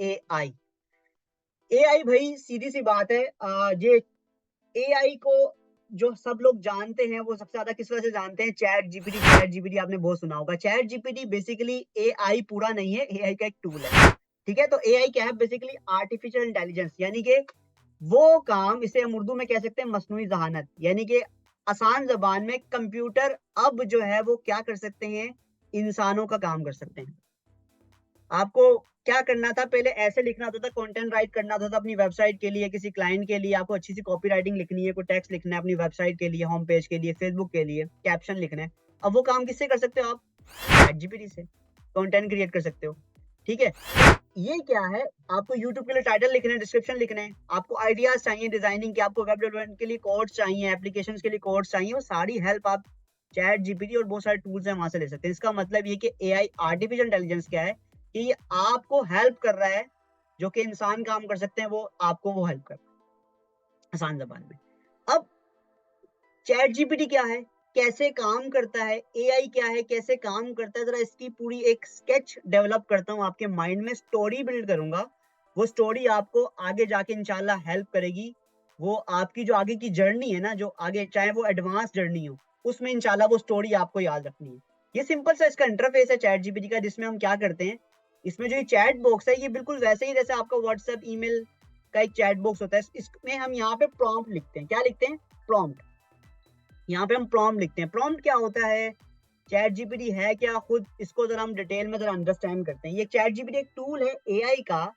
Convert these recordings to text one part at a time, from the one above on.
AI. AI भाई सीधी सी बात है, ये एआई को जो सब लोग जानते हैं वो सबसे ज्यादा किस वजह से जानते हैं? चैट जीपीटी आपने बहुत सुना होगा। चैट जीपीटी बेसिकली एआई पूरा नहीं है, एआई का एक टूल है। ठीक है, तो एआई क्या है? बेसिकली आर्टिफिशियल इंटेलिजेंस, यानी कि वो काम, इसे हम उर्दू में कह सकते हैं मसनूई जहानत, यानी कि आसान जबान में कंप्यूटर अब जो है वो क्या कर सकते हैं? इंसानों का काम कर सकते हैं। आपको क्या करना था? पहले ऐसे लिखना होता था, कंटेंट राइट करना होता था अपनी वेबसाइट के लिए, किसी क्लाइंट के लिए। आपको अच्छी सी कॉपी राइटिंग लिखनी है, कोई टेक्स्ट लिखना है अपनी वेबसाइट के लिए, होम पेज के लिए, फेसबुक के लिए, कैप्शन लिखना है। अब वो काम किससे कर सकते हो आप? चैट जीपीटी से कंटेंट क्रिएट कर सकते हो। ठीक है, ये क्या है? आपको यूट्यूब के लिए टाइटल लिखने हैं, डिस्क्रिप्शन लिखने हैं, आपको आइडियाज चाहिए डिजाइनिंग के, आपको वेब डेवलपमेंट के लिए कोड्स चाहिए, एप्लीकेशन के लिए कोड्स चाहिए, वो सारी हेल्प आप चैट जीपीटी और बहुत सारे टूल्स हैं वहां से ले सकते हैं। इसका मतलब ये कि एआई आर्टिफिशियल इंटेलिजेंस क्या है कि ये आपको हेल्प कर रहा है, जो कि इंसान काम कर सकते हैं वो आपको वो हेल्प कर रहा है आसान जबान में। अब चैट जीपीटी क्या है, कैसे काम करता है, एआई क्या है, कैसे काम करता है, जरा इसकी पूरी एक स्केच डेवलप करता हूँ आपके माइंड में, स्टोरी बिल्ड करूंगा। वो स्टोरी आपको आगे जाके इंशाल्लाह हेल्प करेगी। वो आपकी जो आगे की जर्नी है ना, जो आगे चाहे वो एडवांस जर्नी हो, उसमें इंशाल्लाह वो स्टोरी आपको याद रखनी है। ये सिंपल सा इसका इंटरफेस है चैट जीपीटी का, जिसमें हम क्या करते हैं, इसमें जो ये चैट बॉक्स है, ये बिल्कुल वैसे ही जैसे आपका व्हाट्सएप ईमेल का एक चैट बॉक्स होता है। इसमें हम यहाँ पे प्रॉम्प्ट लिखते हैं। क्या लिखते हैं? प्रॉम्प्ट। यहाँ पे हम प्रॉम्प्ट लिखते हैं। प्रॉम्प्ट क्या होता है? चैट जीपीटी है क्या, खुद इसको जरा हम डिटेल में जरा अंडरस्टैंड करते हैं। ये चैट जीपीटी एक टूल है एआई का,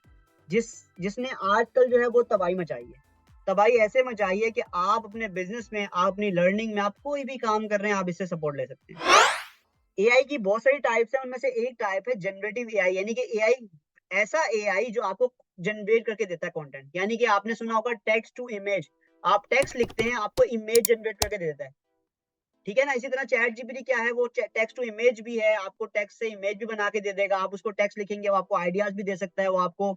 जिसने आजकल जो है वो तबाही मचाई है। तबाही ऐसे मचाई है कि आप अपने बिजनेस में, आप अपनी लर्निंग में, आप कोई भी काम कर रहे हैं, आप इससे सपोर्ट ले सकते हैं। एआई की बहुत सारी टाइप्स है, उनमें से एक टाइप है जनरेटिव एआई, यानी कि एआई, ऐसा एआई जो आपको जनरेट करके देता है कंटेंट। यानी कि आपने सुना होगा टेक्स्ट टू इमेज, आप टेक्स्ट लिखते हैं, आपको इमेज जनरेट करके दे देता है। ठीक है ना? इसी तरह चैट जीपीटी क्या है, वो टेक्स्ट टू इमेज भी है, आपको टेक्स्ट से इमेज भी बना के दे देगा। आप उसको टेक्स्ट लिखेंगे, वो आपको आइडियाज भी दे सकता है, वो आपको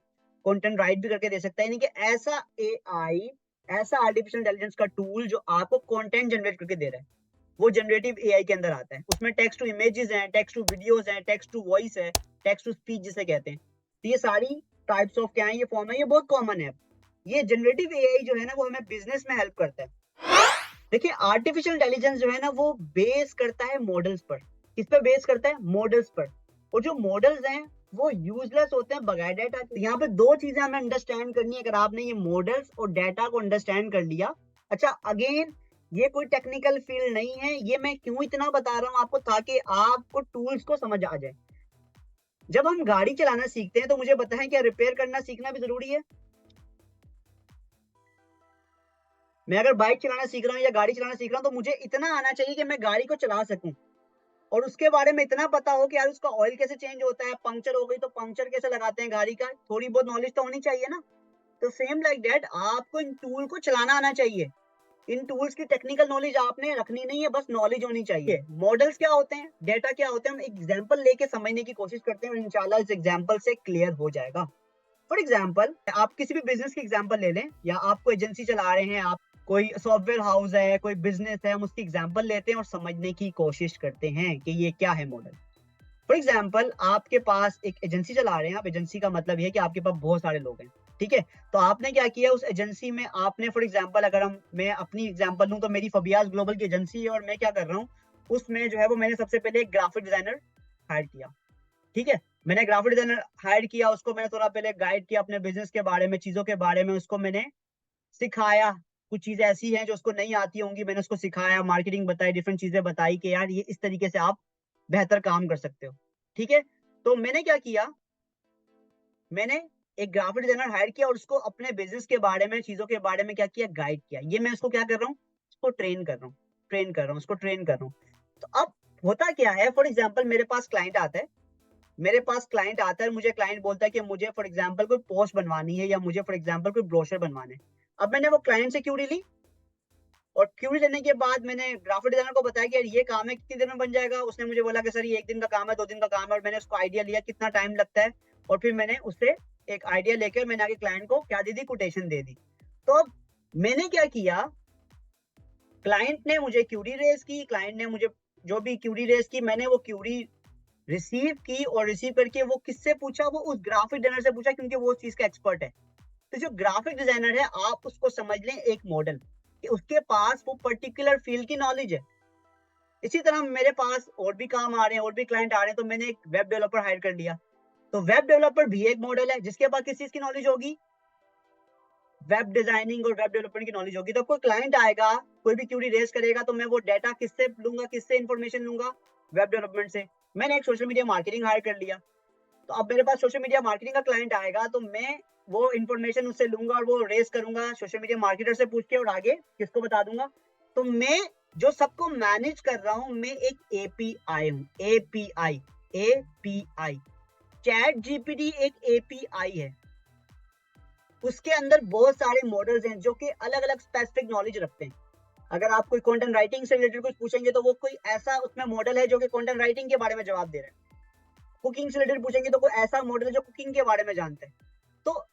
कंटेंट राइट भी करके दे सकता है। यानी कि ऐसा एआई, ऐसा आर्टिफिशियल इंटेलिजेंस का टूल जो आपको कंटेंट जनरेट करके दे रहा है, वो जनरेटिव एआई के अंदर आता है। उसमें टेक्स्ट टू इमेजेस हैं, टेक्स्ट टू वीडियोस हैं, टेक्स्ट टू वॉइस है, टेक्स्ट टू स्पीच जिसे कहते हैं। तो ये सारी टाइप्स ऑफ क्या है, ये फॉर्म है, ये बहुत कॉमन है। ये जनरेटिव एआई जो है ना, वो हमें बिजनेस में हेल्प करता है। देखिए, आर्टिफिशियल इंटेलिजेंस जो है ना, वो बेस करता है मॉडल्स पर। किस पे बेस करता है? मॉडल्स पर। और जो मॉडल्स हैं वो यूजलेस होते हैं बगैर डाटा के। यहाँ पे दो चीजें हमें अंडरस्टैंड करनी है। अगर आपने ये मॉडल्स और डाटा को अंडरस्टैंड कर लिया, अच्छा अगेन, ये कोई टेक्निकल फील्ड नहीं है, ये मैं क्यों इतना बता रहा हूँ आपको, ताकि आपको टूल्स को समझ आ जाए। जब हम गाड़ी चलाना सीखते हैं तो मुझे बताएं, क्या रिपेयर करना सीखना भी जरूरी है? मैं अगर बाइक चलाना सीख रहा हूँ या गाड़ी चलाना सीख रहा हूँ, तो मुझे इतना आना चाहिए कि मैं गाड़ी को चला सकूं, और उसके बारे में इतना पता हो कि यार उसका ऑयल कैसे चेंज होता है, पंक्चर हो गई तो पंक्चर कैसे लगाते हैं गाड़ी का, थोड़ी बहुत नॉलेज तो होनी चाहिए ना। तो सेम लाइक दैट, आपको इन टूल को चलाना आना चाहिए। इन टूल्स की टेक्निकल नॉलेज आपने रखनी नहीं है, बस नॉलेज होनी चाहिए। मॉडल्स क्या होते हैं, डेटा क्या होते हैं, हम एग्जांपल लेके समझने की कोशिश करते हैं, और इंशाल्लाह इस एग्जांपल से क्लियर हो जाएगा। फॉर एग्जाम्पल, आप किसी भी बिजनेस की एग्जाम्पल ले लें, या आप कोई एजेंसी चला रहे हैं, आप कोई सॉफ्टवेयर हाउस है, कोई बिजनेस है, हम उसकी एग्जाम्पल लेते हैं और समझने की कोशिश करते हैं कि ये क्या है मॉडल। फॉर एग्जाम्पल, आपके पास एक एजेंसी चला रहे हैं आप। एजेंसी का मतलब ये है कि आपके पास बहुत सारे लोग हैं। ठीक है, तो आपने क्या किया उस एजेंसी में, आपने फॉर एग्जाम्पल, अगर मैं अपनी एग्जाम्पल लूँ, तो मेरी फबियाज ग्लोबल की एजेंसी है, और मैं क्या कर रहा हूँ उसमें जो है वो, मैंने सबसे पहले एक ग्राफिक डिजाइनर हायर किया। ठीक है, मैंने ग्राफिक डिजाइनर हायर किया, उसको मैंने थोड़ा पहले गाइड किया अपने बिजनेस के बारे में, चीजों के बारे में उसको मैंने सिखाया। कुछ चीजें ऐसी हैं जो उसको नहीं आती होंगी, मैंने उसको सिखाया, मार्केटिंग बताई, डिफरेंट चीजें बताई कि यार ये इस तरीके से आप बेहतर काम कर सकते हो। ठीक है, तो मैंने क्या किया, मैंने एक ग्राफिक डिजाइनर हायर किया, और उसको अपने बिजनेस के बारे में, चीजों के बारे में क्या किया, गाइड किया। ये मैं उसको क्या कर रहा हूँ, उसको ट्रेन कर रहा हूँ, उसको ट्रेन कर रहा हूँ। तो अब होता क्या है, फॉर एग्जाम्पल, मेरे पास क्लाइंट आता है, मुझे क्लाइंट बोलता है कि मुझे फॉर एग्जांपल कोई पोस्ट बनवानी है, या मुझे फॉर एग्जांपल कोई ब्रोशर बनवाना है। अब मैंने वो क्लाइंट से क्यूरी ली, और क्यूरी लेने के बाद मैंने ग्राफिक डिजाइनर को बताया कि यार ये काम है, कितनी देर में बन जाएगा। उसने मुझे बोला कि सर ये 1 दिन का काम है, 2 दिन का काम है, और मैंने उसको आइडिया लिया कितना टाइम लगता है, और फिर मैंने उससे एक आइडिया लेकर मैंने आगे क्लाइंट को क्या दे दी, कोटेशन दे दी। तो अब मैंने क्या किया, क्लाइंट ने मुझे क्यूरी रेज की, क्लाइंट ने मुझे जो भी क्यूरी रेज की, मैंने वो क्यूरी रिसीव की और रिसीव करके वो किससे पूछा, वो उस ग्राफिक डिजाइनर से पूछा, क्योंकि वो उस चीज का एक्सपर्ट है। तो जो ग्राफिक डिजाइनर है, आप उसको समझ लें एक मॉडल, कि उसके पास वो पर्टिकुलर फील्ड की नॉलेज है। इसी तरह मेरे पास और भी काम आ रहे हैं, और भी क्लाइंट आ रहे हैं, तो मैंने एक वेब डेवलपर हायर कर लिया। तो वेब डेवलपर भी एक मॉडल है जिसके पास किस चीज की नॉलेज होगी, वेब डिजाइनिंग और वेब डेवलपमेंट की नॉलेज होगी। तो कोई क्लाइंट आएगा, कोई भी क्यूरी रेज करेगा, तो मैं वो डाटा किससे लूंगा, किससे इंफॉर्मेशन लूंगा, वेब डेवलपमेंट से। मैंने एक सोशल मीडिया मार्केटिंग हायर कर लिया, तो अब मेरे पास सोशल मीडिया मार्केटिंग का क्लाइंट आएगा, तो मैं वो इन्फॉर्मेशन उससे लूंगा और वो रेस करूंगा सोशल मीडिया मार्केटर से पूछ के, और आगे किसको बता दूंगा। तो मैं जो सबको मैनेज कर रहा हूं, मैं एक एपीआई हूं। एपीआई, एपीआई, चैट जीपीटी एक एपीआई है। उसके अंदर बहुत सारे मॉडल्स हैं जो कि अलग अलग स्पेसिफिक नॉलेज रखते हैं। अगर आप कोई कंटेंट राइटिंग से रिलेटेड कुछ पूछेंगे, तो वो कोई ऐसा उसमें मॉडल है जो कि कंटेंट राइटिंग के बारे में जवाब दे रहा है। कुकिंग से रिलेटेड पूछेंगे, तो कोई ऐसा मॉडल है जो कुकिंग के बारे में जानता है। तो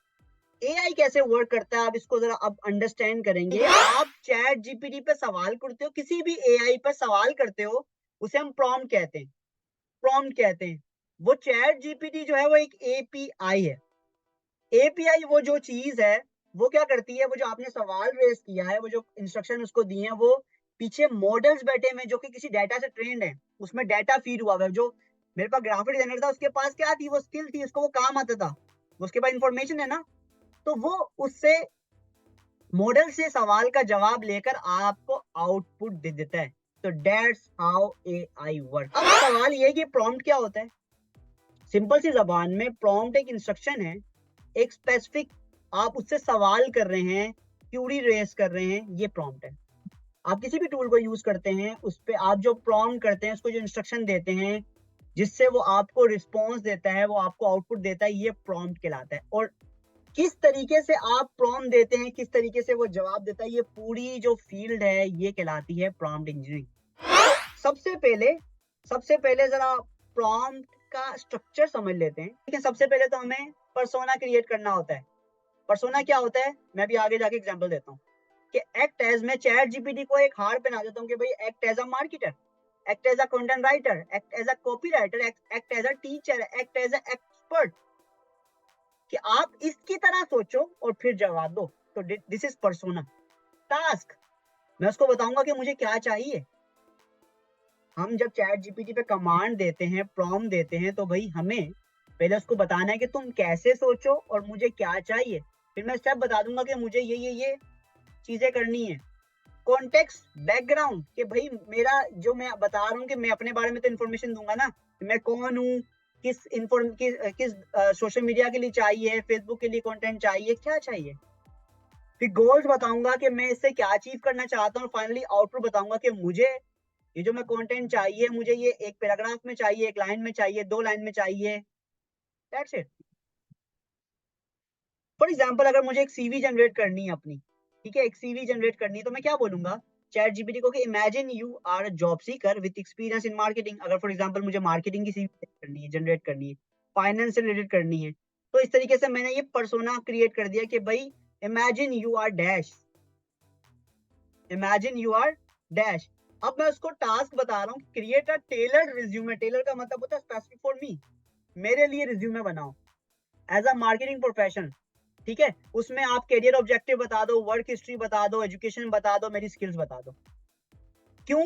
एआई कैसे वर्क करता है, आप इसको जरा अब अंडरस्टैंड करेंगे। आप चैट जीपीटी पे सवाल करते हो, किसी भी एआई पे सवाल करते हो, उसे हम प्रॉम्प्ट कहते हैं। प्रॉम्प्ट कहते हैं। वो चैट जीपीटी जो है वो एक एपीआई है। एपीआई वो जो चीज है, वो क्या करती है, वो जो आपने सवाल रेज किया है, वो जो इंस्ट्रक्शन उसको दिए हैं, वो पीछे मॉडल्स बैठे हुए जो कि किसी डाटा से ट्रेंड है, उसमें डाटा फीड हुआ है। जो मेरे पास ग्राफिक डिजाइनर था, उसके पास क्या थी, वो स्किल थी, उसको वो काम आता था, उसके पास इंफॉर्मेशन है ना। तो वो उससे मॉडल से सवाल का जवाब लेकर आपको आउटपुट दे देता है। तो दैट्स हाउ एआई वर्क। अब सवाल ये कि प्रॉम्प्ट क्या होता है। सिंपल सी जबान में प्रॉम्प्ट एक इंस्ट्रक्शन है, एक स्पेसिफिक, आप उससे सवाल कर रहे हैं, क्यूरी रेस कर रहे हैं, ये प्रॉम्प्ट है। आप किसी भी टूल को यूज करते हैं, उस पे आप जो प्रॉम्प्ट करते हैं, उसको जो इंस्ट्रक्शन देते हैं, जिससे वो आपको रिस्पॉन्स देता है, वो आपको आउटपुट देता है, ये प्रॉम्प्ट कहलाता है। और किस तरीके से आप प्रॉम्प्ट देते हैं, किस तरीके से वो जवाब देता है, ये पूरी जो फील्ड है, ये कहलाती है प्रॉम्प्ट इंजीनियरिंग। सबसे पहले सबसे पहले जरा प्रॉम्प्ट का स्ट्रक्चर समझ लेते हैं। ठीक है, सबसे पहले तो हमें पर्सोना क्रिएट करना होता है। पर्सोना क्या होता है, मैं भी आगे जाके एग्जांपल देता हूँ। कि एक्ट एज, मैं चैट जीपीटी को एक हार पहना देता हूँ कि भाई act as a marketer, act as a content writer, act as a copywriter, act as a teacher, act as a expert, कि आप इसकी तरह सोचो और फिर जवाब दो। तो दिस इज पर्सोना। टास्क, मैं उसको बताऊंगा कि मुझे क्या चाहिए। हम जब चैट जीपीटी पे कमांड देते हैं, प्रॉम्प्ट देते हैं, तो भाई हमें पहले उसको बताना है कि तुम कैसे सोचो और मुझे क्या चाहिए। फिर मैं स्टेप बता दूंगा कि मुझे ये चीजें करनी है। कॉन्टेक्स्ट, बैकग्राउंड, कि भाई मेरा जो मैं बता रहा हूँ, कि मैं अपने बारे में तो इन्फॉर्मेशन दूंगा ना, कि मैं कौन हूँ, किस सोशल मीडिया के लिए चाहिए, फेसबुक के लिए कंटेंट चाहिए, क्या चाहिए। फिर गोल्स बताऊंगा कि मैं इससे क्या अचीव करना चाहता हूँ। फाइनली आउटपुट बताऊंगा कि मुझे ये जो मैं कंटेंट चाहिए, मुझे ये एक पैराग्राफ में चाहिए, एक लाइन में चाहिए, 2 लाइन में चाहिए। That's it. फॉर एग्जाम्पल, अगर मुझे एक सीवी जनरेट करनी है अपनी, ठीक है, एक सीवी जनरेट करनी है, तो मैं क्या बोलूंगा चैट जीपीटी को, कि imagine you are a job seeker with experience in marketing. अगर फॉर एग्जाम्पल मुझे मार्केटिंग की सीवी करनी है, जनरेट करनी है, फाइनेंस से रिलेटेड करनी है, तो इस तरीके से मैंने ये पर्सोना क्रिएट कर दिया कि भाई imagine you are dash, imagine you are dash. अब मैं उसको टास्क बता रहा हूँ, create a tailored resume. Tailor का मतलब होता है स्पेसिफिक फॉर मी, मेरे लिए रिज्यूमे बनाओ एज अ मार्केटिंग प्रोफेशनल। ठीक है, उसमें आप करियर ऑब्जेक्टिव बता दो, वर्क हिस्ट्री बता दो, एजुकेशन बता दो, मेरी स्किल्स बता दो। क्यों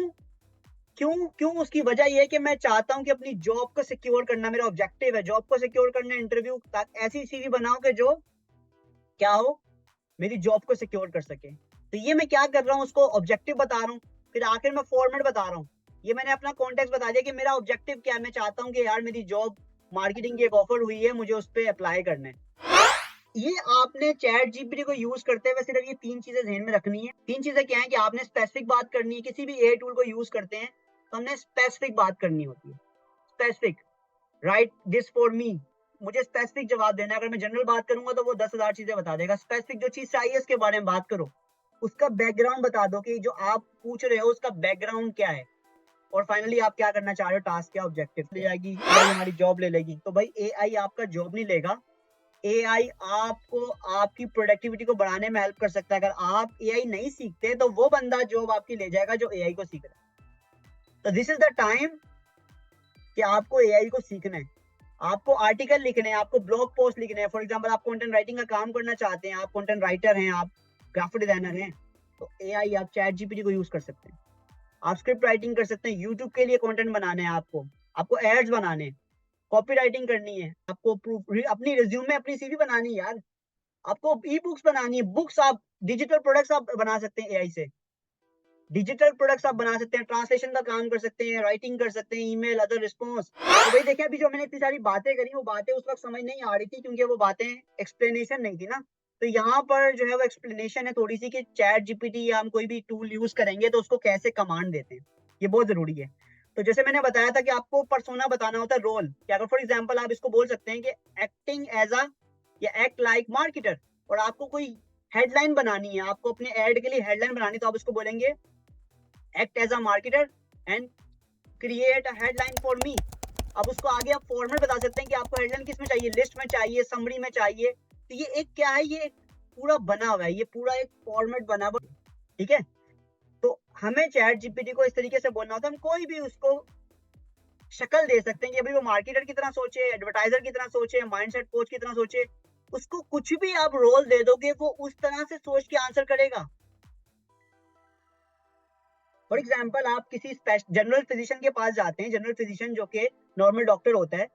क्यों क्यों उसकी वजह यह है कि मैं चाहता हूं कि अपनी जॉब को सिक्योर करना मेरा ऑब्जेक्टिव है। जॉब को सिक्योर करना, इंटरव्यू तक ऐसी सीवी बनाओ कि जो क्या हो, मेरी जॉब को सिक्योर कर सके। तो ये मैं क्या कर रहा हूँ, उसको ऑब्जेक्टिव बता रहा हूँ। फिर आखिर में फॉर्मेट बता रहा हूँ। ये मैंने अपना कॉन्टेक्स्ट बता दिया कि मेरा ऑब्जेक्टिव क्या है। मैं चाहता हूँ कि यार मेरी जॉब मार्केटिंग की एक ऑफर हुई है, मुझे उस पर अप्लाई करना है। ये आपने चैट जीपीटी को यूज करते हुए सिर्फ ये 3 चीजें ध्यान में रखनी है। 3 चीजें क्या है, कि आपने स्पेसिफिक बात करनी है। किसी भी एआई टूल को यूज करते हैं तो हमने स्पेसिफिक बात करनी होती है। Specific, right this for me, मुझे स्पेसिफिक जवाब देना है। अगर मैं जनरल बात करूंगा तो वो 10,000 चीजें बता देगा। स्पेसिफिक जो चीज चाहिए उसके बारे में बात करो, उसका बैकग्राउंड बता दो कि जो आप पूछ रहे हो उसका बैकग्राउंड क्या है, और फाइनली आप क्या करना चाह रहे हो, टास्क क्या, ऑब्जेक्टिव ले जाएगी। एआई हमारी जॉब ले लेगी, तो भाई एआई आपका जॉब नहीं लेगा। एआई आपको आपकी प्रोडक्टिविटी को बढ़ाने में हेल्प कर सकता है। अगर आप एआई नहीं सीखते तो वो बंदा जॉब आपकी ले जाएगा जो एआई को सीख रहा है। तो दिस इज द टाइम कि आपको एआई को सीखना है, आपको आर्टिकल लिखने हैं, आपको ब्लॉग पोस्ट लिखने हैं। फॉर एग्जांपल आप कंटेंट राइटिंग का काम करना चाहते हैं, आप कंटेंट राइटर हैं, आप ग्राफिक डिजाइनर हैं, तो एआई आप चैट जीपीटी को यूज कर सकते हैं। आप स्क्रिप्ट राइटिंग कर सकते हैं, यूट्यूब के लिए कंटेंट बनाने हैं, आपको एड्स बनाने हैं, कॉपी राइटिंग करनी है, आपको अपनी रिज्यूमे अपनी सीवी बनानी है यार, आपको ई बुक्स बनानी है, बुक्स आप डिजिटल प्रोडक्ट्स आप बना सकते हैं एआई से, डिजिटल प्रोडक्ट्स आप बना सकते हैं, ट्रांसलेशन का काम कर सकते हैं, राइटिंग कर सकते हैं, ईमेल, अदर रिस्पॉन्स। तो भाई देखिए अभी जो मैंने इतनी सारी बातें करी, वो बातें उस वक्त समझ नहीं आ रही थी क्योंकि वो बातें एक्सप्लेनेशन नहीं थी ना। तो यहाँ पर जो है वो एक्सप्लेनेशन है थोड़ी सी कि चैट जीपीटी या हम कोई भी टूल यूज करेंगे तो उसको कैसे कमांड देते हैं, ये बहुत जरूरी है। तो जैसे मैंने बताया था कि आपको पर्सोना बताना होता है, रोल, कि अगर फॉर एग्जाम्पल आप इसको बोल सकते हैं कि एक्टिंग एज अ या एक्ट लाइक मार्केटर, और आपको कोई हेडलाइन बनानी है, आपको अपने एड के लिए हेडलाइन बनानी, तो आप उसको बोलेंगे act as a marketer and create a headline for me. अब उसको आगे आप फॉर्मेट बता सकते हैं कि आपको हेडलाइन किस में चाहिए, लिस्ट में चाहिए, समरी में चाहिए। तो ये एक क्या है, ये एक पूरा बना हुआ है, ये पूरा एक फॉर्मेट बना हुआ, ठीक है। तो हमें चैट जीपीटी को इस तरीके से बोलना होता है, हम कोई भी उसको शक्ल दे सकते हैं कि अभी वो मार्केटर की तरह सोचे, एडवर्टाइजर की तरह सोचे, माइंडसेट कोच की तरह सोचे, उसको कुछ भी आप रोल दे दोगे वो उस तरह से सोच के आंसर करेगा। फॉर एग्जाम्पल आप किसी जनरल फिजिशियन के पास जाते हैं, जनरल फिजिशियन जो कि नॉर्मल डॉक्टर होता है,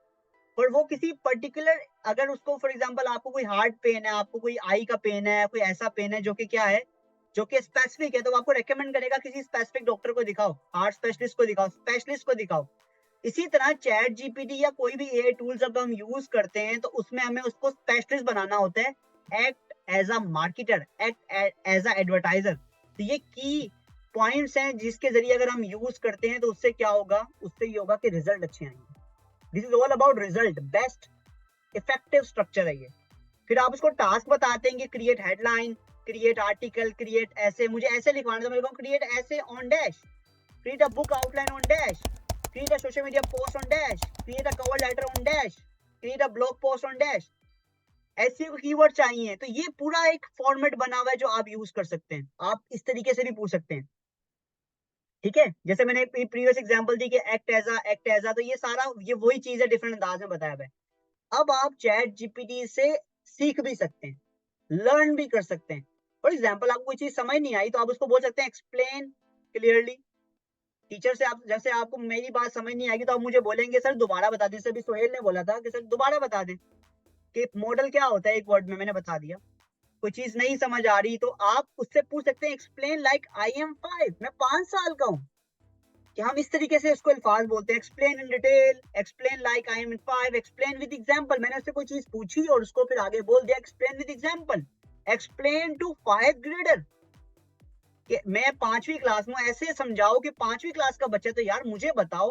और वो किसी पर्टिकुलर, अगर उसको फॉर एग्जांपल आपको कोई हार्ट पेन है, आपको कोई आई का पेन है, कोई ऐसा पेन है जो कि क्या है, जो कि स्पेसिफिक है, तो वो आपको रेकमेंड करेगा किसी स्पेसिफिक डॉक्टर को दिखाओ, हार्ट स्पेशलिस्ट को दिखाओ, स्पेशलिस्ट को दिखाओ। इसी तरह चैट जीपीटी या कोई भी एआई टूल जब हम यूज करते हैं तो उसमें हमें उसको स्पेशलिस्ट बनाना होता है, act as a marketer, act as a advertiser. तो ये की पॉइंट्स हैं जिसके जरिए अगर हम यूज करते हैं तो उससे क्या होगा, उससे ये होगा कि रिजल्ट अच्छे आएंगे। This is all about result, best effective structure है ये। फिर आप उसको टास्क बताते हैं कि create headline, create article, create ऐसे, मुझे ऐसे लिखवाना था, मेरे को क्रिएट ऐसे on dash, create a book outline on dash, create a social media post on dash, create a cover letter on dash, create a blog post on dash। ऐसे keyword चाहिए, तो ये पूरा एक फॉर्मेट बना हुआ है जो आप यूज कर सकते हैं, आप इस तरीके से भी पूछ सकते हैं, ठीक है। जैसे मैंने प्रीवियस एग्जांपल दी कि एक्ट एजा, तो ये सारा ये वही चीज है, डिफरेंट अंदाज में बताया हुआ है। अब आप चैट जीपीटी से सीख भी सकते हैं, लर्न भी कर सकते हैं। फॉर एग्जाम्पल आपको कोई चीज समझ नहीं आई तो आप उसको बोल सकते हैं एक्सप्लेन क्लियरली। टीचर से आप, जैसे आपको मेरी बात समझ नहीं आएगी तो आप मुझे बोलेंगे सर दोबारा बता दें, जैसे अभी सोहेल ने बोला था कि सर दोबारा बता दें कि मॉडल क्या होता है, एक वर्ड में मैंने बता दिया। कोई चीज नहीं समझ आ रही तो आप उससे पूछ सकते हैं एक्सप्लेन लाइक आई एम 5, मैं 5 साल का हूँ, कि हम इस तरीके से इसको अल्फाज बोलते हैं, explain in detail, explain like I am in 5, explain with example. मैंने उससे कोई चीज पूछी और उसको फिर आगे बोल दिया explain with example, explain to 5th grader, कि मैं 5वीं क्लास में, ऐसे समझाओ कि 5वीं क्लास का बच्चा, तो यार मुझे बताओ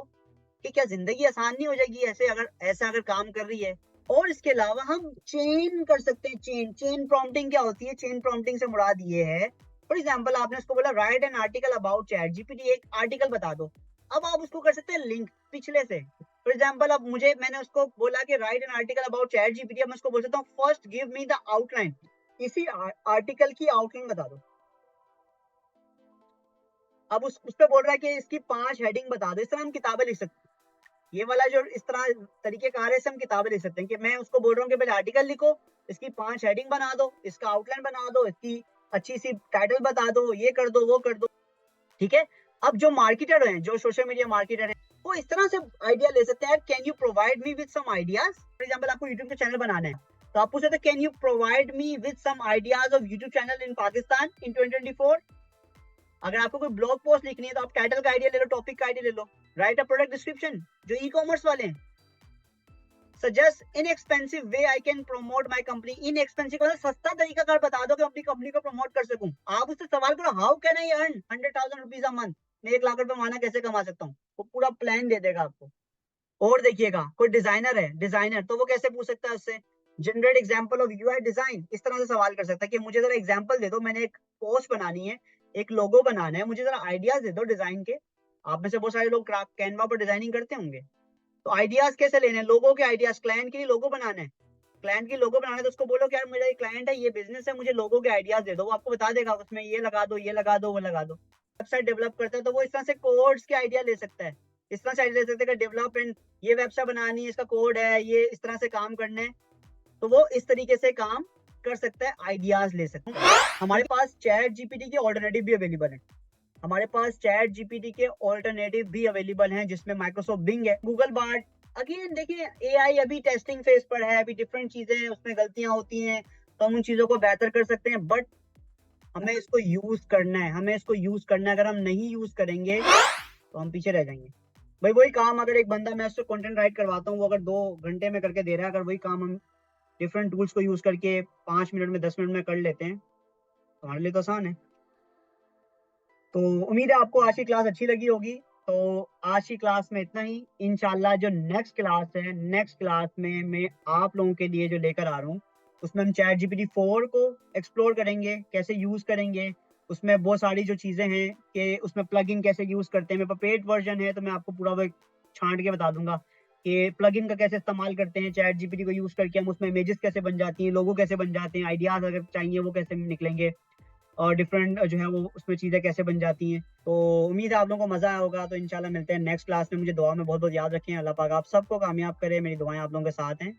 कि क्या जिंदगी आसान नहीं हो जाएगी ऐसे, अगर ऐसा अगर काम कर रही है। और इसके अलावा हम चेन कर सकते हैं, चेन प्रॉम्प्टिंग क्या होती है, चेन प्रॉम्प्टिंग से मुराद ये है, फॉर एग्जांपल आपने उसको बोला right an article about chat GPT, एक आर्टिकल बता दो। अब आप उसको कर सकते हैं लिंक पिछले से। फॉर एग्जांपल अब मैंने उसको बोला कि right an article about chat GPT, अब मैं उसको बोल सकता हूँ first give me the outline, इसी आर्टिकल की आउटलाइन बता दो। अब उस पे बोल रहा है कि इसकी 5 हेडिंग बता दो, इस तरह हम किताबें लिख सकते हैं। ये वाला जो इस तरह तरीके कार है, हम किताबें लिख सकते हैं कि मैं उसको बोल रहा हूँ कि पहले आर्टिकल लिखो, इसकी 5 हेडिंग बना दो, इसका आउटलाइन बना दो, इसकी अच्छी सी टाइटल बता दो, ये कर दो वो कर दो, ठीक है। अब जो मार्केटर हैं, जो सोशल मीडिया मार्केटर हैं, वो इस तरह से आइडिया ले सकते हैं, can you provide me with some ideas. For example आपको यूट्यूब का चैनल बनाना है, तो आप पूछ सकते हैं can you provide me with some ideas of YouTube channel in Pakistan in 2024। अगर आपको कोई ब्लॉग पोस्ट लिखनी है तो आप टाइटल का आइडिया ले लो, टॉपिक का आइडिया ले लो, राइट अ प्रोडक्ट डिस्क्रिप्शन, जो ई कॉमर्स वाले हैं। Suggest inexpensive way I can promote my company, inexpensive मतलब सस्ता तरीका कार बता दो कि अपनी कंपनी को प्रमोट कर सकूं। आप उससे सवाल करो how can I earn 100,000 rupees a month, मैं 1 लाख रुपए महीना कैसे कमा सकता हूँ, वो पूरा प्लान दे देगा आपको। और देखिएगा कोई डिजाइनर है, डिजाइनर तो वो कैसे पूछ सकता है उससे, generate example of UI design, इस तरह से सवाल कर सकता है कि मुझे जरा एग्जांपल दे दो, मैंने एक पोस्ट बनानी है, एक लोगो बनाना है, मुझे जरा आइडियाज दे दो डिजाइन के। आप में से बहुत सारे लोग कैनवा पर डिजाइनिंग करते होंगे, तो आइडियाज कैसे लेने हैं, लोगों के आइडियाज, क्लाइंट के लिए लोगो बनाना है, क्लाइंट की लोगो बनाना है, तो उसको बोलो कि यार मेरा ये क्लाइंट है, ये बिजनेस है, मुझे लोगो के आइडियाज दे दो, वो आपको बता देगा उसमें ये लगा दो, ये लगा दो, वो लगा दो। वेबसाइट डेवलप करता है तो वो इस तरह से कोड्स के आइडिया ले सकता है इस तरह से आइडिया ले सकते हैं कि डेवलपमेंट ये वेबसाइट बनानी है, इसका कोड है, ये इस तरह से काम करना है, तो वो इस तरीके से काम कर सकता है, आइडियाज़ ले सकता है। हमारे पास चैट जीपीटी के ऑल्टरनेटिव भी अवेलेबल हैं। हमारे पास चैट जीपीटी के ऑल्टरनेटिव भी अवेलेबल हैं, जिसमें माइक्रोसॉफ्ट बिंग है, गूगल बार्ड। अगेन देखिए, एआई अभी टेस्टिंग फेज़ पर है, अभी डिफरेंट चीज़ें हैं, उसमें गलतियाँ होती हैं, तो हम उन चीज़ों को बेहतर कर सकते हैं, बट हमें इसको यूज़ करना है, हमें इसको यूज़ करना है। अगर हम नहीं यूज़ करेंगे, तो हम पीछे रह जाएँगे। भाई वही काम अगर एक बंदा, मैं उससे कंटेंट राइट करवाता हूँ, वो अगर 2 घंटे में करके दे रहा है, अगर वही काम हम डिफरेंट टूल्स को यूज़ करके 5 मिनट में, 10 मिनट में कर लेते हैं, तो हमारे लिए तो आसान है। तो उम्मीद है आपको आज की क्लास अच्छी लगी होगी। तो आज की क्लास में इतना ही। इंशाल्लाह जो नेक्स्ट क्लास है, नेक्स्ट क्लास में मैं आप लोगों के लिए जो लेकर आ रहा हूँ, उसमें हम चैट जीपीटी 4 को एक्सप्लोर करेंगे, कैसे यूज़ करेंगे। उसमें बहुत सारी जो चीज़ें हैं कि उसमें प्लगइन कैसे यूज़ करते हैं। मेरे पास पेड वर्ज़न है, तो मैं आपको पूरा वो छाँट के बता दूँगा कि प्लगइन का कैसे इस्तेमाल करते हैं, चैट जीपीटी को यूज़ करके हम उसमें इमेजेस कैसे बन जाती हैं, लोगो कैसे बन जाते हैं, आइडियाज़ अगर चाहिए वो कैसे निकलेंगे, और डिफरेंट जो है वो उसमें चीज़ें कैसे बन जाती हैं। तो उम्मीद है आप लोगों को मज़ा आया होगा। तो इंशाल्लाह मिलते हैं नेक्स्ट क्लास में। मुझे दुआ में बहुत-बहुत याद रखें। अल्लाह पाक आप सबको कामयाब करे। मेरी दुआएँ आप लोगों के साथ हैं।